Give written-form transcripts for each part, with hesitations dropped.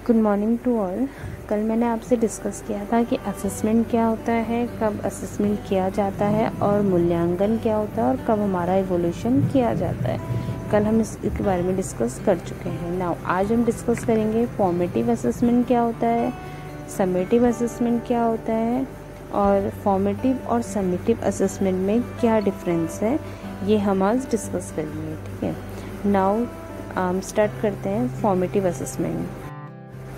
Good morning to all. कल मैंने आपसे डिस्कस किया था कि असेसमेंट क्या होता है, कब असेसमेंट किया जाता है और मूल्यांकन क्या होता है और कब हमारा इवोल्यूशन किया जाता है। कल हम इसके बारे में डिस्कस कर चुके हैं। नाउ आज हम डिस्कस करेंगे फॉर्मेटिव असेसमेंट क्या होता है, समेटिव असेसमेंट क्या होता है और फॉर्मेटिव और समेटिव असेसमेंट में क्या डिफरेंस है, ये हम आज डिस्कस करेंगे। ठीक है, नाउ स्टार्ट करते हैं। Formative assessment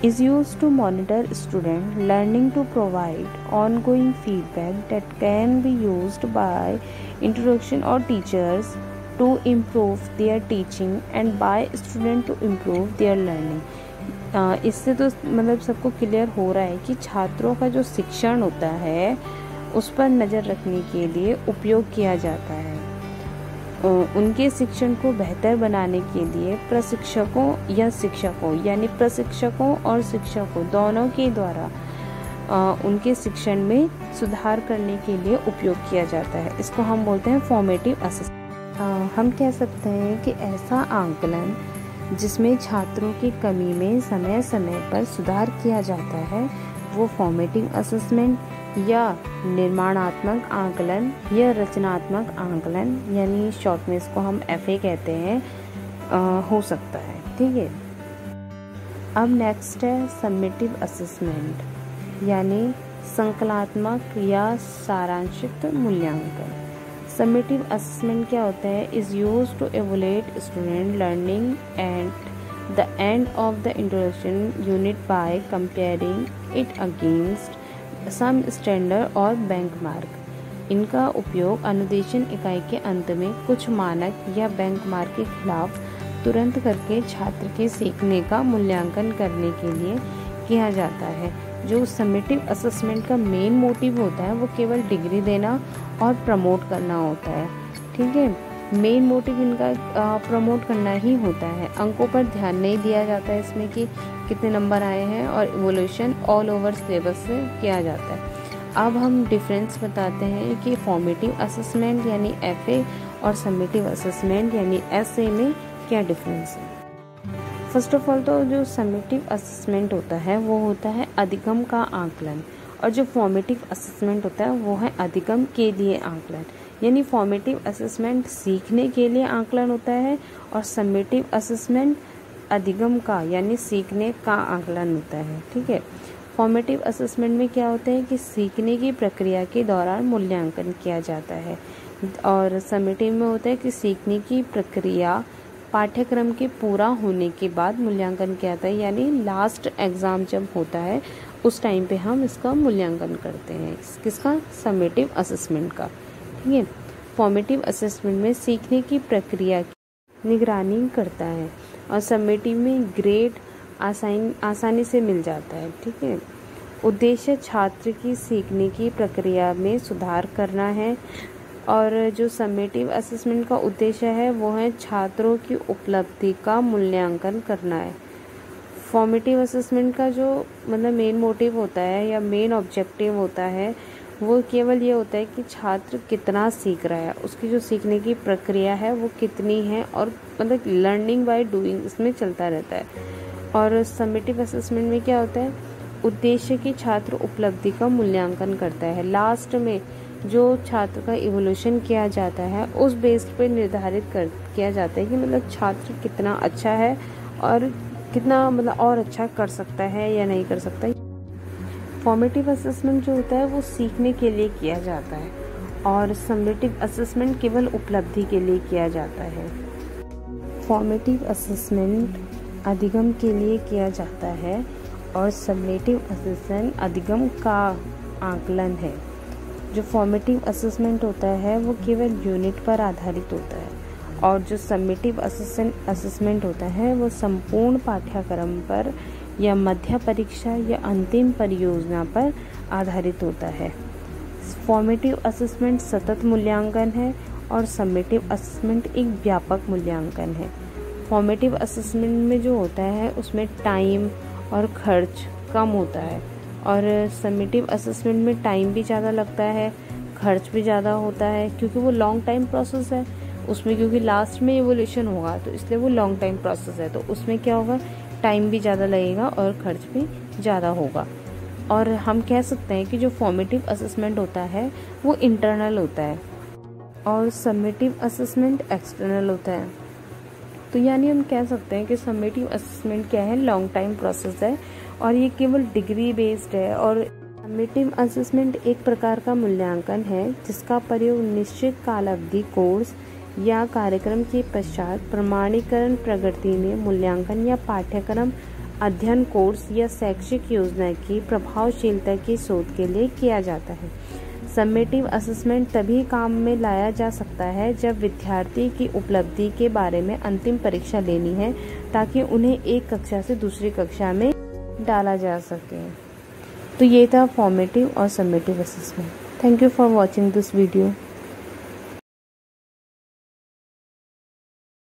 is used to monitor student learning to provide ongoing feedback that can be used by instruction or teachers to improve their teaching and by student to improve their learning। इससे तो मतलब सबको clear हो रहा है कि छात्रों का जो शिक्षण होता है उस पर नज़र रखने के लिए उपयोग किया जाता है। उनके शिक्षण को बेहतर बनाने के लिए प्रशिक्षकों या शिक्षकों यानी प्रशिक्षकों और शिक्षकों दोनों के द्वारा उनके शिक्षण में सुधार करने के लिए उपयोग किया जाता है। इसको हम बोलते हैं फॉर्मेटिव असेसमेंट। हम कह सकते हैं कि ऐसा आंकलन जिसमें छात्रों की कमी में समय समय पर सुधार किया जाता है वो फॉर्मेटिव असेसमेंट या निर्माणात्मक आंकलन या रचनात्मक आंकलन यानी शॉर्ट में इसको हम FA कहते हैं हो सकता है। ठीक है, अब नेक्स्ट है समेटिव असेसमेंट यानी संकलनात्मक या सारांशित मूल्यांकन। समेटिव असेसमेंट क्या होता है? Is used to evaluate student learning at the end of the introduction unit by comparing it against some standard और बेंचमार्क। इनका उपयोग अनुदेशन इकाई के अंत में कुछ मानक या बेंचमार्क के खिलाफ तुरंत करके छात्र के सीखने का मूल्यांकन करने के लिए किया जाता है। जो समेटिव असेसमेंट का मेन मोटिव होता है वो केवल डिग्री देना और प्रमोट करना होता है। ठीक है, मेन मोटिव इनका प्रमोट करना ही होता है। अंकों पर ध्यान नहीं दिया जाता है इसमें कि कितने नंबर आए हैं, और इवोल्यूशन ऑल ओवर सिलेबस से किया जाता है। अब हम डिफरेंस बताते हैं कि फॉर्मेटिव असेसमेंट यानी FA और समेटिव असेसमेंट यानी SA में क्या डिफरेंस है। फर्स्ट ऑफ ऑल तो जो समेटिव असेसमेंट होता है वो होता है अधिगम का आंकलन, और जो फॉर्मेटिव असेसमेंट होता है वो है अधिगम के लिए आंकलन। यानी फॉर्मेटिव असेसमेंट सीखने के लिए आंकलन होता है और समेटिव असेसमेंट अधिगम का यानी सीखने का आंकलन होता है। ठीक है, फॉर्मेटिव असेसमेंट में क्या होता है कि सीखने की प्रक्रिया के दौरान मूल्यांकन किया जाता है, और समेटिव में होता है कि सीखने की प्रक्रिया पाठ्यक्रम के पूरा होने के बाद मूल्यांकन किया जाता है। यानी लास्ट एग्ज़ाम जब होता है उस टाइम पे हम इसका मूल्यांकन करते हैं, किसका? समेटिव असेसमेंट का। ठीक है, फॉर्मेटिव असेसमेंट में सीखने की प्रक्रिया की निगरानी करता है और समेटिव में ग्रेड आसानी से मिल जाता है। ठीक है, उद्देश्य छात्र की सीखने की प्रक्रिया में सुधार करना है, और जो समेटिव असेसमेंट का उद्देश्य है वो है छात्रों की उपलब्धि का मूल्यांकन करना है। फॉर्मेटिव असेसमेंट का जो मतलब मेन मोटिव होता है या मेन ऑब्जेक्टिव होता है वो केवल ये होता है कि छात्र कितना सीख रहा है, उसकी जो सीखने की प्रक्रिया है वो कितनी है, और मतलब लर्निंग बाय डूइंग इसमें चलता रहता है। और समेटिव असेसमेंट में क्या होता है? उद्देश्य की छात्र उपलब्धि का मूल्यांकन करता है। लास्ट में जो छात्र का इवोल्यूशन किया जाता है उस बेस पे निर्धारित किया जाता है कि मतलब छात्र कितना अच्छा है और कितना मतलब और अच्छा कर सकता है या नहीं कर सकता। फॉर्मेटिव असेसमेंट जो होता है वो सीखने के लिए किया जाता है और समेटिव असेसमेंट केवल उपलब्धि के लिए किया जाता है। फॉर्मेटिव असेसमेंट अधिगम के लिए किया जाता है और समेटिव असेसमेंट अधिगम का आंकलन है। जो फॉर्मेटिव असेसमेंट होता है वो केवल यूनिट पर आधारित होता है, और जो समेटिव असेसमेंट होता है वो संपूर्ण पाठ्यक्रम पर या मध्य परीक्षा या अंतिम परियोजना पर आधारित होता है। फॉर्मेटिव असेसमेंट सतत मूल्यांकन है और समेटिव असेसमेंट एक व्यापक मूल्यांकन है। फॉर्मेटिव असेसमेंट में जो होता है उसमें टाइम और खर्च कम होता है, और समेटिव असेसमेंट में टाइम भी ज़्यादा लगता है, खर्च भी ज़्यादा होता है, क्योंकि वो लॉन्ग टाइम प्रोसेस है उसमें, क्योंकि लास्ट में इवोल्यूशन होगा तो इसलिए वो लॉन्ग टाइम प्रोसेस है। तो उसमें क्या होगा टाइम भी ज़्यादा लगेगा और खर्च भी ज़्यादा होगा। और हम कह सकते हैं कि जो फॉर्मेटिव असेसमेंट होता है वो इंटरनल होता है और समेटिव असेसमेंट एक्सटर्नल होता है। तो यानी हम कह सकते हैं कि समेटिव असेसमेंट क्या है, लॉन्ग टाइम प्रोसेस है और ये केवल डिग्री बेस्ड है। और समेटिव असेसमेंट एक प्रकार का मूल्यांकन है जिसका प्रयोग निश्चित काल अवधि कोर्स या कार्यक्रम के पश्चात प्रमाणीकरण प्रगति में मूल्यांकन या पाठ्यक्रम अध्ययन कोर्स या शैक्षिक योजना की प्रभावशीलता की शोध के लिए किया जाता है। समेटिव असेसमेंट तभी काम में लाया जा सकता है जब विद्यार्थी की उपलब्धि के बारे में अंतिम परीक्षा लेनी है ताकि उन्हें एक कक्षा से दूसरी कक्षा में डाला जा सके। तो ये था फॉर्मेटिव और summative assessment. Thank you for watching this video.